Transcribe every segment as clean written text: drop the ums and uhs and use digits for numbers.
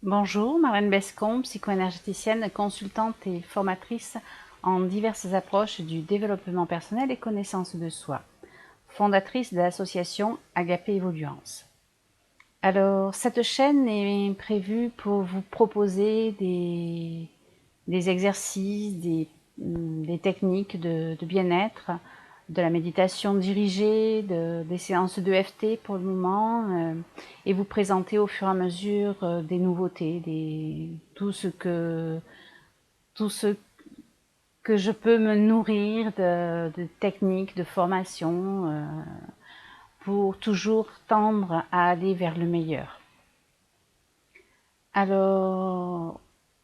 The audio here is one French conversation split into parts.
Bonjour, Marlène Bescon, psychoénergéticienne, consultante et formatrice en diverses approches du développement personnel et connaissance de soi, fondatrice de l'association Agapé Évoluance. Alors, cette chaîne est prévue pour vous proposer des exercices, des techniques de bien-être, de la méditation dirigée, des séances d'EFT pour le moment, et vous présenter au fur et à mesure des nouveautés, tout ce que je peux me nourrir de techniques, de formation, pour toujours tendre à aller vers le meilleur. Alors,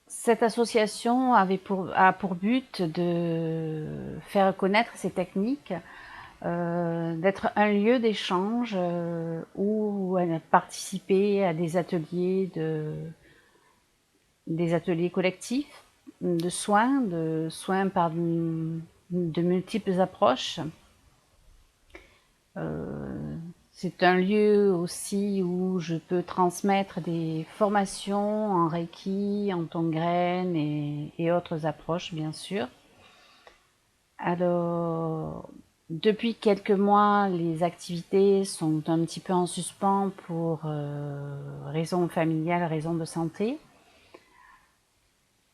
cette association a pour but de faire connaître ces techniques, d'être un lieu d'échange où participer à des ateliers collectifs de soins par de multiples approches. C'est un lieu aussi où je peux transmettre des formations en Reiki, en Tongren et autres approches, bien sûr. Alors, depuis quelques mois, les activités sont un petit peu en suspens pour raisons familiales, raisons de santé.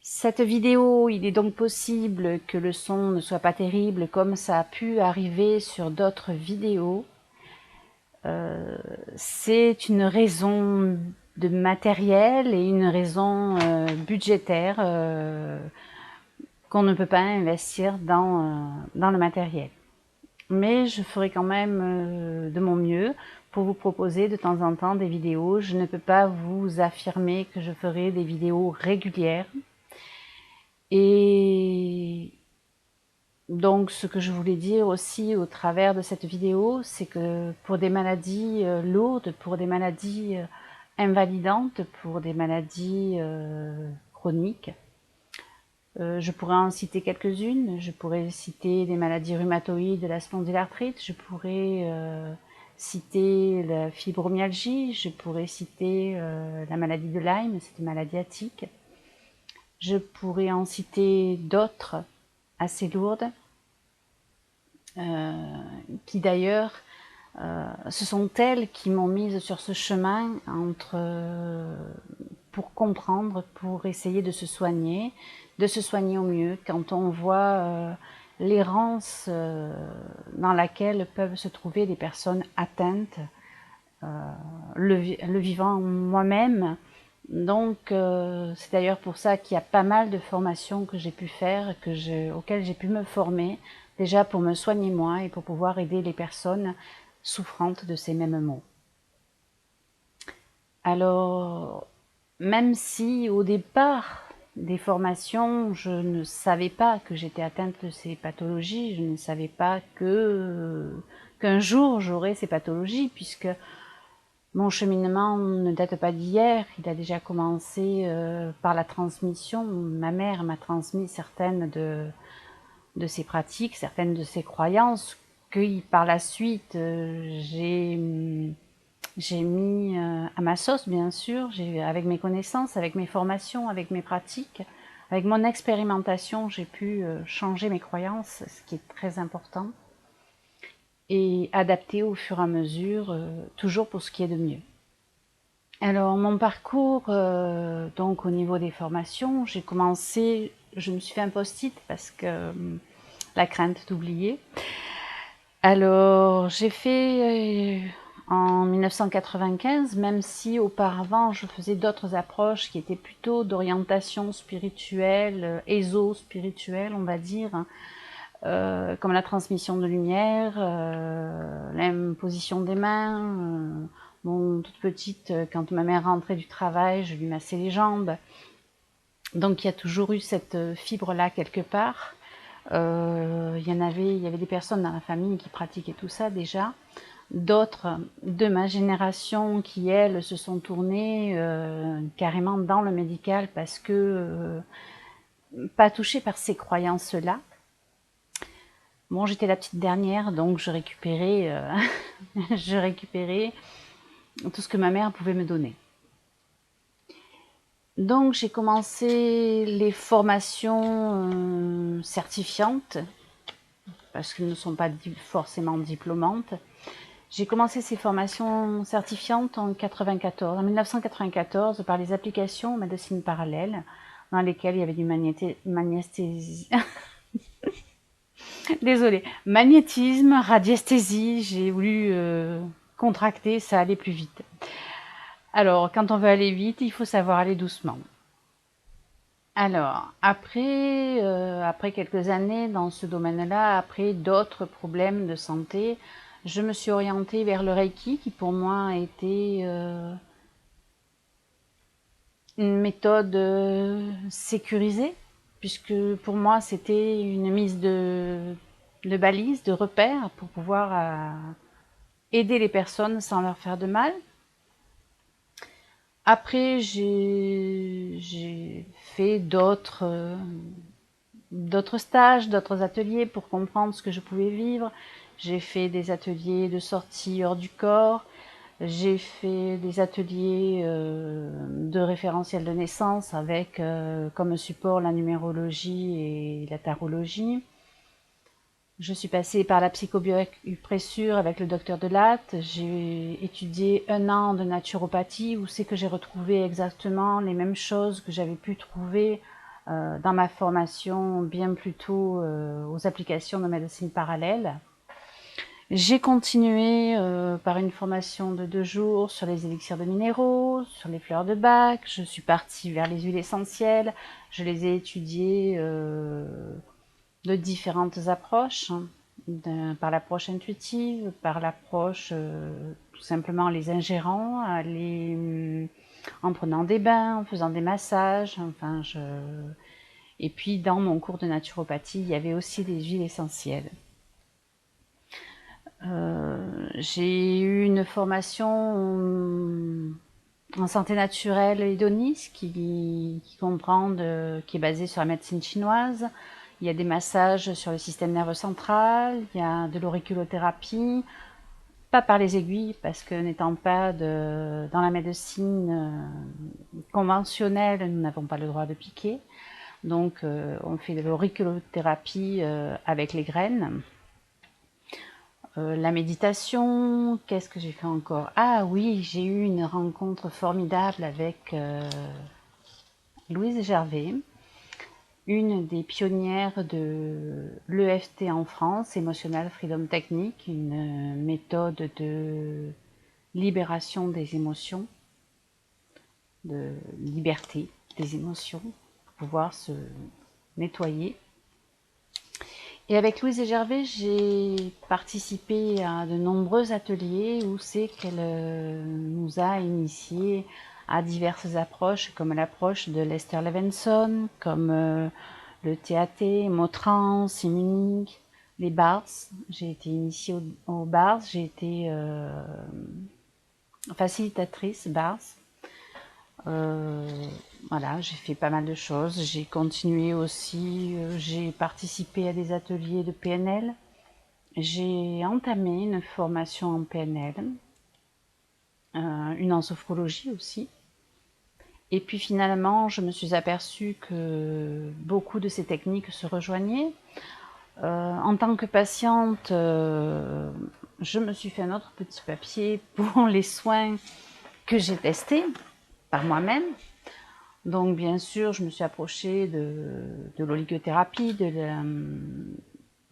Cette vidéo, il est donc possible que le son ne soit pas terrible comme ça a pu arriver sur d'autres vidéos. C'est une raison de matériel et une raison budgétaire qu'on ne peut pas investir dans le matériel. Mais je ferai quand même de mon mieux pour vous proposer de temps en temps des vidéos. Je ne peux pas vous affirmer que je ferai des vidéos régulières. Et donc, ce que je voulais dire aussi au travers de cette vidéo, c'est que pour des maladies lourdes, pour des maladies invalidantes, pour des maladies chroniques, je pourrais en citer quelques-unes. Je pourrais citer des maladies rhumatoïdes, la spondylarthrite, je pourrais citer la fibromyalgie, je pourrais citer la maladie de Lyme, c'est une maladie attique. Je pourrais en citer d'autres assez lourdes, qui d'ailleurs, ce sont elles qui m'ont mise sur ce chemin pour comprendre, pour essayer de se soigner au mieux, quand on voit l'errance dans laquelle peuvent se trouver des personnes atteintes, le vivant moi-même. Donc, c'est d'ailleurs pour ça qu'il y a pas mal de formations que j'ai pu faire, auxquelles j'ai pu me former, déjà pour me soigner moi et pour pouvoir aider les personnes souffrantes de ces mêmes maux. Alors, même si au départ des formations, je ne savais pas que j'étais atteinte de ces pathologies, je ne savais pas qu'un jour j'aurais ces pathologies, puisque mon cheminement ne date pas d'hier, il a déjà commencé par la transmission. Ma mère m'a transmis certaines de ses pratiques, certaines de ses croyances, que par la suite j'ai mis à ma sauce, bien sûr, avec mes connaissances, avec mes formations, avec mes pratiques, avec mon expérimentation, j'ai pu changer mes croyances, ce qui est très important, et adapter au fur et à mesure, toujours pour ce qui est de mieux. Alors, mon parcours, donc au niveau des formations, j'ai commencé, je me suis fait un post-it parce que la crainte d'oublier. Alors, j'ai fait en 1995, même si auparavant je faisais d'autres approches qui étaient plutôt d'orientation spirituelle, éso-spirituelle, on va dire, comme la transmission de lumière, l'imposition des mains. Bon, toute petite, quand ma mère rentrait du travail, je lui massais les jambes. Donc il y a toujours eu cette fibre-là quelque part. Il y avait des personnes dans la famille qui pratiquaient tout ça déjà. D'autres de ma génération qui, elles, se sont tournées carrément dans le médical parce que pas touchées par ces croyances-là. Bon, j'étais la petite dernière, donc je récupérais tout ce que ma mère pouvait me donner. Donc j'ai commencé les formations certifiantes, parce qu'elles ne sont pas forcément diplômantes. J'ai commencé ces formations certifiantes en 1994 par les applications médecine parallèle, dans lesquelles il y avait du magnétisme, désolé, magnétisme, radiesthésie. J'ai voulu contracter, ça allait plus vite. Alors, quand on veut aller vite, il faut savoir aller doucement. Alors, après quelques années dans ce domaine-là, après d'autres problèmes de santé, je me suis orientée vers le Reiki, qui pour moi a été une méthode sécurisée, puisque pour moi c'était une mise de balises, de repères, pour pouvoir aider les personnes sans leur faire de mal. Après, j'ai fait d'autres stages, d'autres ateliers pour comprendre ce que je pouvais vivre. J'ai fait des ateliers de sortie hors du corps. J'ai fait des ateliers de référentiel de naissance avec comme support la numérologie et la tarologie. Je suis passée par la psychobiopressure avec le docteur Delatte. J'ai étudié 1 an de naturopathie où c'est que j'ai retrouvé exactement les mêmes choses que j'avais pu trouver dans ma formation bien plus tôt aux applications de médecine parallèle. J'ai continué par une formation de 2 jours sur les élixirs de minéraux, sur les fleurs de Bach. Je suis partie vers les huiles essentielles. Je les ai étudiées de différentes approches, par l'approche intuitive, par l'approche tout simplement les ingérant, en prenant des bains, en faisant des massages. Enfin, Et puis dans mon cours de naturopathie, il y avait aussi des huiles essentielles. J'ai eu une formation en santé naturelle hédoniste qui est basée sur la médecine chinoise. Il y a des massages sur le système nerveux central, il y a de l'auriculothérapie, pas par les aiguilles, parce que n'étant pas dans la médecine conventionnelle, nous n'avons pas le droit de piquer. Donc on fait de l'auriculothérapie avec les graines. La méditation, qu'est-ce que j'ai fait encore? Ah oui, j'ai eu une rencontre formidable avec Louise Gervais, une des pionnières de l'EFT en France, Emotional Freedom Technique, une méthode de libération des émotions, de liberté des émotions, pour pouvoir se nettoyer. Et avec Louise Gervais, j'ai participé à de nombreux ateliers où c'est qu'elle nous a initiés à diverses approches, comme l'approche de Lester Levenson, comme le TAT, Motrans, Immunique, les BARS. J'ai été initiée au BARS, j'ai été facilitatrice BARS. Voilà, j'ai fait pas mal de choses. J'ai continué aussi, j'ai participé à des ateliers de PNL. J'ai entamé une formation en PNL, une en sophrologie aussi. Et puis finalement, je me suis aperçue que beaucoup de ces techniques se rejoignaient. En tant que patiente, je me suis fait un autre petit papier pour les soins que j'ai testés par moi-même. Donc bien sûr, je me suis approchée de l'oligothérapie, de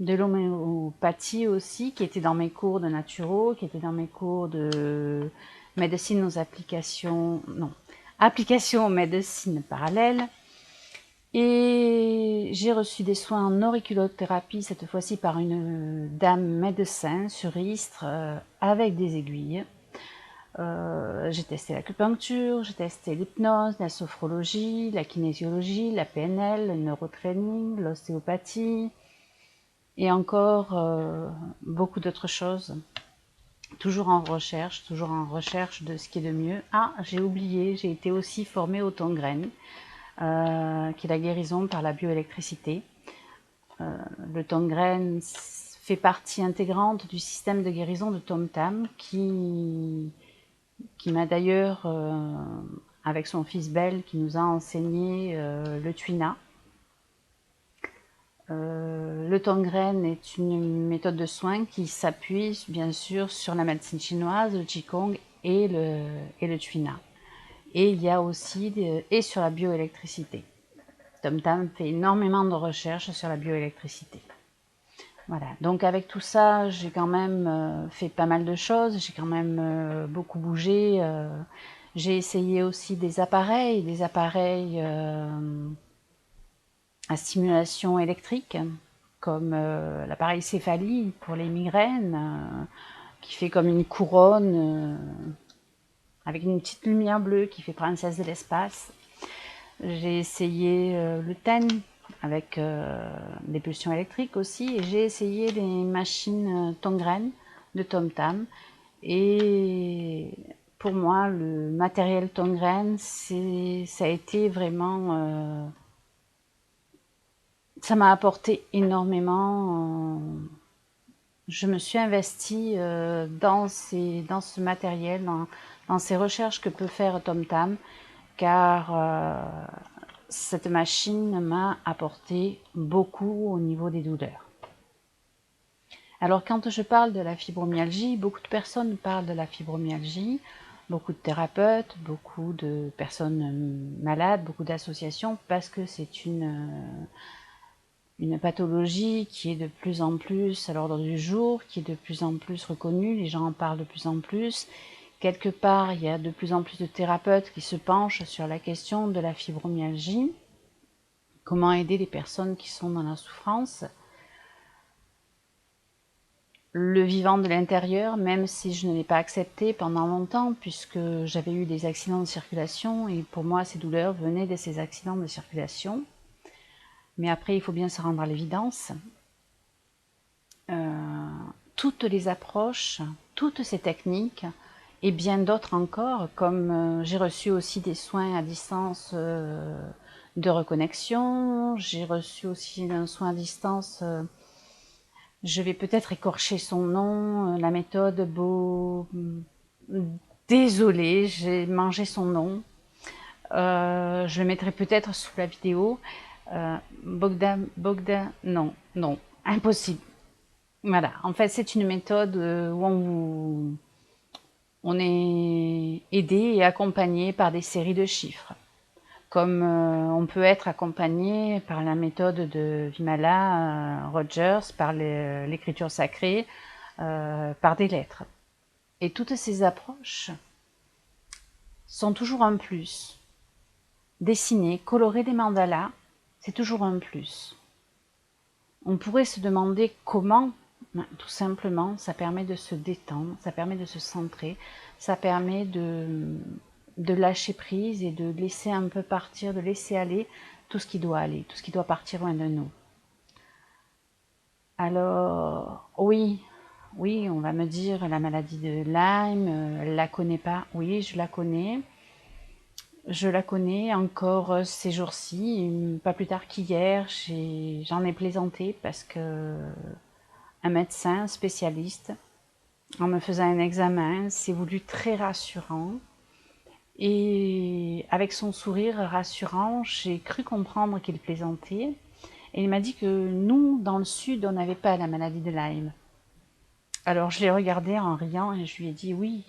l'homéopathie aussi, qui était dans mes cours de naturo, qui était dans mes cours de médecine aux applications, non, applications aux médecines parallèles. Et j'ai reçu des soins en auriculothérapie, cette fois-ci par une dame médecin sur Istres, avec des aiguilles. J'ai testé l'acupuncture, j'ai testé l'hypnose, la sophrologie, la kinésiologie, la PNL, le neurotraining, l'ostéopathie et encore beaucoup d'autres choses. Toujours en recherche de ce qui est de mieux. Ah, j'ai oublié, j'ai été aussi formée au Tongren, qui est la guérison par la bioélectricité. Le Tongren fait partie intégrante du système de guérison de Tom Tam qui m'a d'ailleurs avec son fils Bell qui nous a enseigné le Tuina. Le Tongren est une méthode de soins qui s'appuie bien sûr sur la médecine chinoise, le Qigong et le Tuina. Et il y a aussi et sur la bioélectricité. Tom Tam fait énormément de recherches sur la bioélectricité. Voilà, donc avec tout ça, j'ai quand même fait pas mal de choses, j'ai quand même beaucoup bougé. J'ai essayé aussi des appareils à stimulation électrique, comme l'appareil céphalie pour les migraines, qui fait comme une couronne avec une petite lumière bleue qui fait princesse de l'espace. J'ai essayé le TEN avec des pulsions électriques aussi, et j'ai essayé les machines Tongren de Tom Tam. Et pour moi, le matériel Tongren, ça a été vraiment... ça m'a apporté énormément. Je me suis investie dans ce matériel, dans ces recherches que peut faire Tom Tam, car cette machine m'a apporté beaucoup au niveau des douleurs. Alors quand je parle de la fibromyalgie, beaucoup de personnes parlent de la fibromyalgie, beaucoup de thérapeutes, beaucoup de personnes malades, beaucoup d'associations, parce que c'est une pathologie qui est de plus en plus à l'ordre du jour, qui est de plus en plus reconnue, les gens en parlent de plus en plus. Quelque part, il y a de plus en plus de thérapeutes qui se penchent sur la question de la fibromyalgie, comment aider les personnes qui sont dans la souffrance. Le vivant de l'intérieur, même si je ne l'ai pas accepté pendant longtemps, puisque j'avais eu des accidents de circulation, et pour moi, ces douleurs venaient de ces accidents de circulation. Mais après, il faut bien se rendre à l'évidence. Toutes les approches, toutes ces techniques, et bien d'autres encore, comme j'ai reçu aussi des soins à distance de reconnexion, j'ai reçu aussi un soin à distance, je vais peut-être écorcher son nom, la méthode Désolée, j'ai mangé son nom. Je le mettrai peut-être sous la vidéo. Bogdan, non, impossible. Voilà, en fait, c'est une méthode où on est aidé et accompagné par des séries de chiffres. Comme on peut être accompagné par la méthode de Vimala Rogers, par l'écriture sacrée, par des lettres. Et toutes ces approches sont toujours un plus. Dessiner, colorer des mandalas, c'est toujours un plus. On pourrait se demander comment. Tout simplement, ça permet de se détendre, ça permet de se centrer, ça permet de lâcher prise et de laisser un peu partir, de laisser aller tout ce qui doit aller, tout ce qui doit partir loin de nous. Alors, oui, on va me dire la maladie de Lyme, elle la connaît pas. Oui, je la connais. Je la connais encore ces jours-ci, pas plus tard qu'hier, j'en ai plaisanté parce que un médecin spécialiste, en me faisant un examen, s'est voulu très rassurant. Et avec son sourire rassurant, j'ai cru comprendre qu'il plaisantait. Et il m'a dit que nous, dans le sud, on n'avait pas la maladie de Lyme. Alors je l'ai regardé en riant et je lui ai dit oui.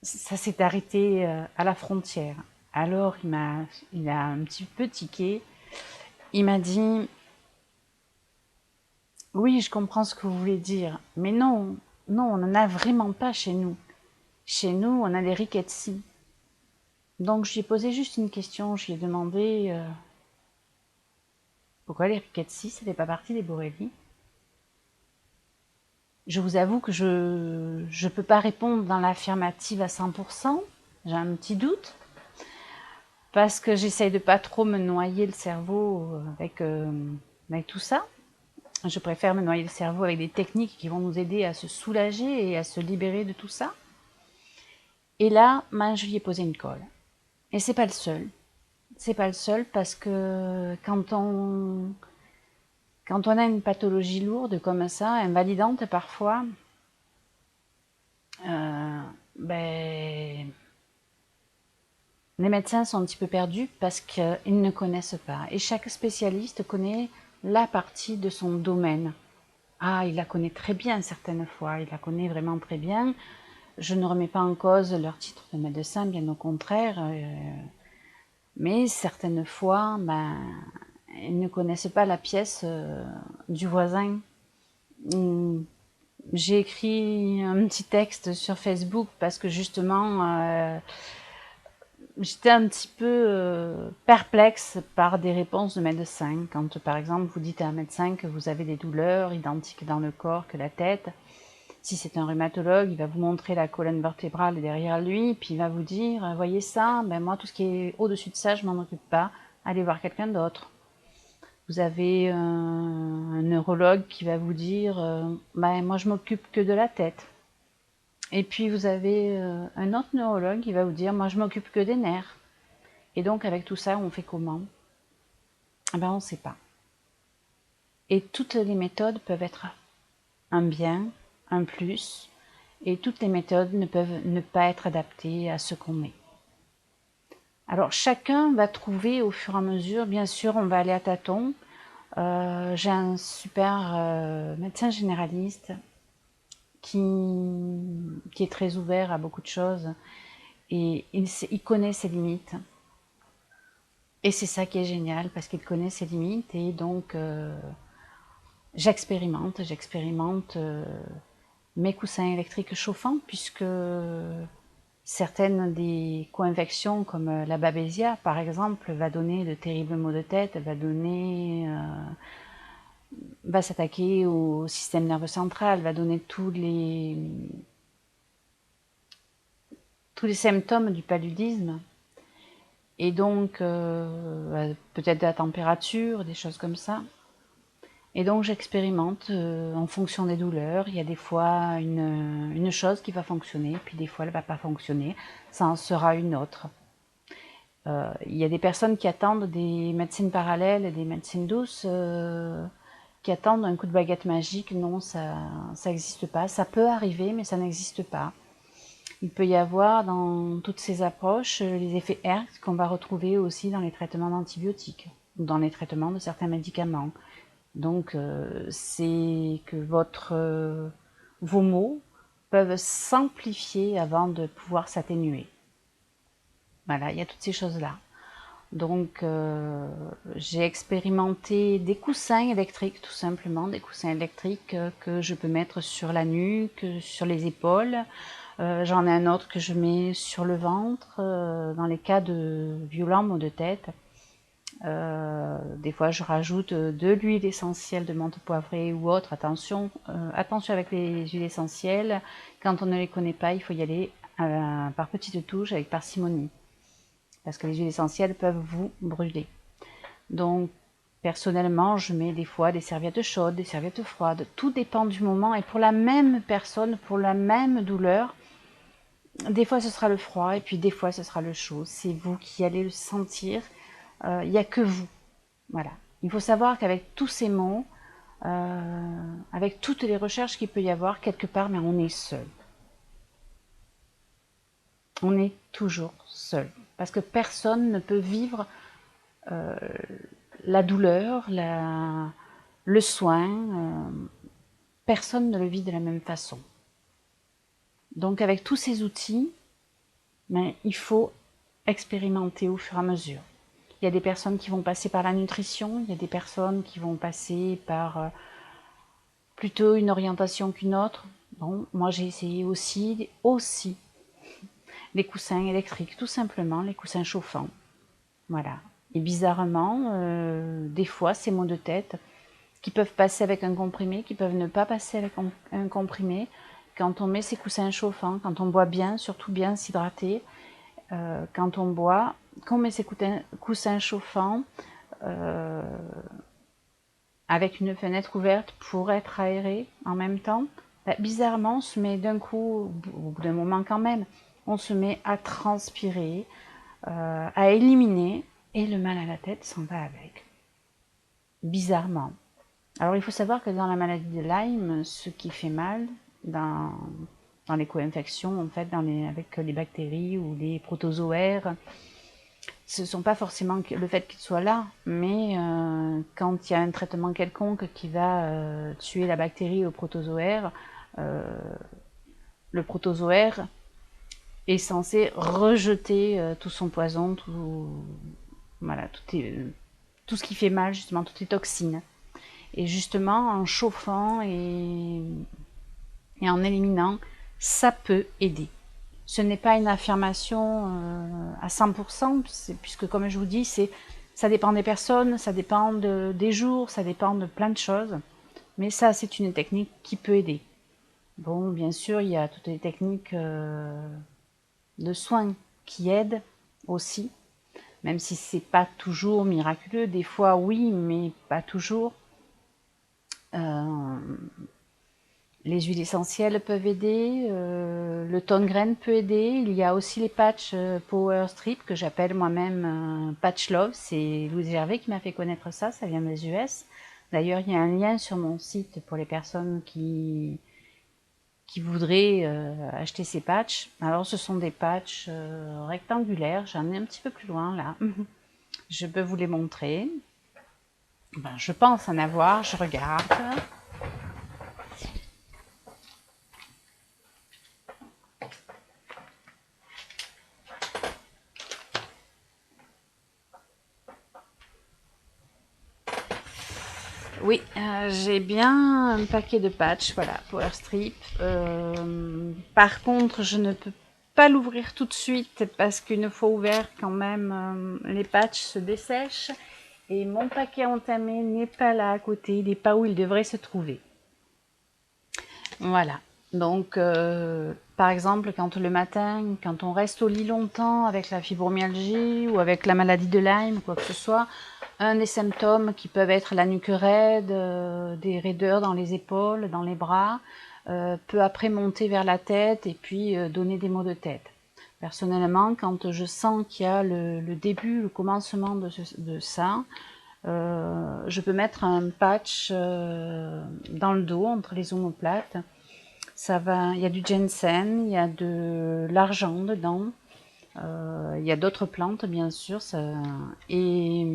Ça s'est arrêté à la frontière. Alors il a un petit peu tiqué. Il m'a dit oui, je comprends ce que vous voulez dire, mais non, on n'en a vraiment pas chez nous. Chez nous, on a des rickettsi. Donc je lui ai posé juste une question, je lui ai demandé pourquoi les rickettsi, ça fait pas partie des borrélies. Je vous avoue que je ne peux pas répondre dans l'affirmative à 100%, j'ai un petit doute, parce que j'essaye de pas trop me noyer le cerveau avec tout ça. Je préfère me noyer le cerveau avec des techniques qui vont nous aider à se soulager et à se libérer de tout ça. Et là, je lui ai posé une colle. Et c'est pas le seul. C'est pas le seul parce que quand on a une pathologie lourde comme ça, invalidante parfois, Les médecins sont un petit peu perdus parce qu'ils ne connaissent pas. Et chaque spécialiste connaît la partie de son domaine. Ah, il la connaît très bien certaines fois, il la connaît vraiment très bien. Je ne remets pas en cause leur titre de médecin, bien au contraire. Mais certaines fois, ben, ils ne connaissent pas la pièce du voisin. J'ai écrit un petit texte sur Facebook parce que justement, j'étais un petit peu perplexe par des réponses de médecins. Quand par exemple vous dites à un médecin que vous avez des douleurs identiques dans le corps que la tête, si c'est un rhumatologue, il va vous montrer la colonne vertébrale derrière lui, puis il va vous dire, voyez ça, ben moi tout ce qui est au-dessus de ça, je m'en occupe pas, allez voir quelqu'un d'autre. Vous avez un neurologue qui va vous dire, ben moi je m'occupe que de la tête. Et puis vous avez un autre neurologue qui va vous dire, moi je m'occupe que des nerfs. Et donc avec tout ça, on fait comment? Ben on ne sait pas. Et toutes les méthodes peuvent être un bien, un plus, et toutes les méthodes ne peuvent ne pas être adaptées à ce qu'on est. Alors chacun va trouver au fur et à mesure, bien sûr on va aller à tâtons. J'ai un super médecin généraliste qui est très ouvert à beaucoup de choses et il connaît ses limites. Et c'est ça qui est génial parce qu'il connaît ses limites et donc j'expérimente mes coussins électriques chauffants puisque certaines des co-infections comme la babésia par exemple va donner de terribles maux de tête, va s'attaquer au système nerveux central, va donner tous les symptômes du paludisme et donc peut-être de la température, des choses comme ça. Et donc j'expérimente en fonction des douleurs. Il y a des fois une chose qui va fonctionner, puis des fois elle ne va pas fonctionner. Ça en sera une autre. Il y a des personnes qui attendent des médecines parallèles et des médecines douces, qui attendent un coup de baguette magique. Non, ça n'existe pas. Ça peut arriver, mais ça n'existe pas. Il peut y avoir dans toutes ces approches les effets ERC qu'on va retrouver aussi dans les traitements d'antibiotiques ou dans les traitements de certains médicaments. Donc, c'est que vos maux peuvent s'amplifier avant de pouvoir s'atténuer. Voilà, il y a toutes ces choses-là. Donc, j'ai expérimenté des coussins électriques, tout simplement, des coussins électriques que je peux mettre sur la nuque, sur les épaules. J'en ai un autre que je mets sur le ventre, dans les cas de violents maux de tête. Des fois, je rajoute de l'huile essentielle de menthe poivrée ou autre. Attention, attention avec les huiles essentielles. Quand on ne les connaît pas, il faut y aller par petites touches avec parcimonie. Parce que les huiles essentielles peuvent vous brûler. Donc, personnellement, je mets des fois des serviettes chaudes, des serviettes froides. Tout dépend du moment. Et pour la même personne, pour la même douleur, des fois ce sera le froid et puis des fois ce sera le chaud. C'est vous qui allez le sentir. Il n'y a que vous. Voilà. Il faut savoir qu'avec tous ces mots, avec toutes les recherches qu'il peut y avoir, quelque part, mais on est seul. On est toujours seul. Parce que personne ne peut vivre la douleur, le soin. Personne ne le vit de la même façon. Donc avec tous ces outils, mais il faut expérimenter au fur et à mesure. Il y a des personnes qui vont passer par la nutrition, il y a des personnes qui vont passer par plutôt une orientation qu'une autre. Bon, moi j'ai essayé aussi les coussins électriques, tout simplement, les coussins chauffants. Voilà. Et bizarrement, des fois, ces maux de tête qui peuvent passer avec un comprimé, qui peuvent ne pas passer avec un comprimé, quand on met ces coussins chauffants, quand on boit bien, surtout bien s'hydrater, quand on boit, qu'on met ces coussins chauffants, avec une fenêtre ouverte pour être aéré en même temps, bah, bizarrement, on se met d'un coup, au bout d'un moment quand même, on se met à transpirer, à éliminer, et le mal à la tête s'en va avec. Bizarrement. Alors il faut savoir que dans la maladie de Lyme, ce qui fait mal, dans les co-infections, en fait, avec les bactéries ou les protozoaires, ce ne sont pas forcément le fait qu'il soit là, mais quand il y a un traitement quelconque qui va tuer la bactérie au protozoaire, le protozoaire est censé rejeter tout son poison, voilà, tout ce qui fait mal, justement, toutes les toxines. Et justement, en chauffant et en éliminant, ça peut aider. Ce n'est pas une affirmation à 100%, puisque comme je vous dis, ça dépend des personnes, ça dépend des jours, ça dépend de plein de choses. Mais ça, c'est une technique qui peut aider. Bon, bien sûr, il y a toutes les techniques de soins qui aident aussi, même si c'est pas toujours miraculeux. Des fois, oui, mais pas toujours. Les huiles essentielles peuvent aider, le Tone-Grain peut aider. Il y a aussi les patchs Power Strip que j'appelle moi-même Patch Love. C'est Louise Gervais qui m'a fait connaître ça, ça vient des US. D'ailleurs, il y a un lien sur mon site pour les personnes qui voudraient acheter ces patchs. Alors, ce sont des patchs rectangulaires. J'en ai un petit peu plus loin là. Je peux vous les montrer. Ben, je pense en avoir, je regarde. Oui, j'ai bien un paquet de patchs, voilà, Power Strip. Par contre, je ne peux pas l'ouvrir tout de suite parce qu'une fois ouvert, quand même, les patchs se dessèchent. Et mon paquet entamé n'est pas là à côté, il n'est pas où il devrait se trouver. Voilà. Donc, par exemple, quand le matin, quand on reste au lit longtemps avec la fibromyalgie ou avec la maladie de Lyme, quoi que ce soit, un des symptômes qui peuvent être la nuque raide, des raideurs dans les épaules, dans les bras, peut après monter vers la tête et puis donner des maux de tête. Personnellement, quand je sens qu'il y a le début, le commencement de ça, je peux mettre un patch dans le dos, entre les omoplates. Ça va, il y a du ginseng, il y a de l'argent dedans, il y a d'autres plantes bien sûr, et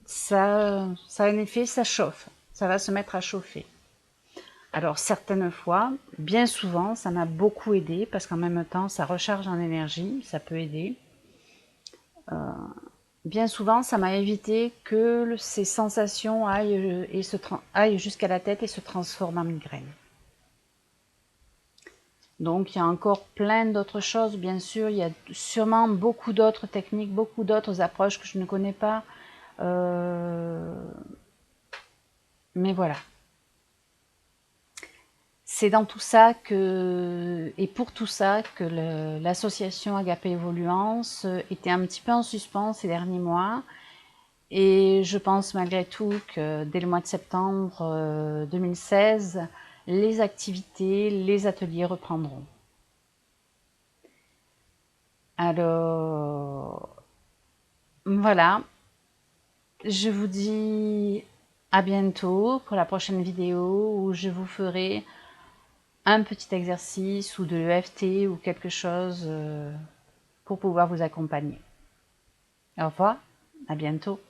ça a un effet, ça chauffe, ça va se mettre à chauffer. Alors certaines fois, bien souvent, ça m'a beaucoup aidé parce qu'en même temps, ça recharge en énergie, ça peut aider. Bien souvent, ça m'a évité que ces sensations aillent jusqu'à la tête et se transforment en migraine. Donc il y a encore plein d'autres choses, bien sûr, il y a sûrement beaucoup d'autres techniques, beaucoup d'autres approches que je ne connais pas. Mais voilà. C'est dans tout ça et pour tout ça que l'association Agapé Évoluance était un petit peu en suspens ces derniers mois. Et je pense malgré tout que dès le mois de septembre 2016, les activités, les ateliers reprendront. Alors, voilà, je vous dis à bientôt pour la prochaine vidéo où je vous ferai un petit exercice ou de l'EFT ou quelque chose pour pouvoir vous accompagner. Au revoir, à bientôt.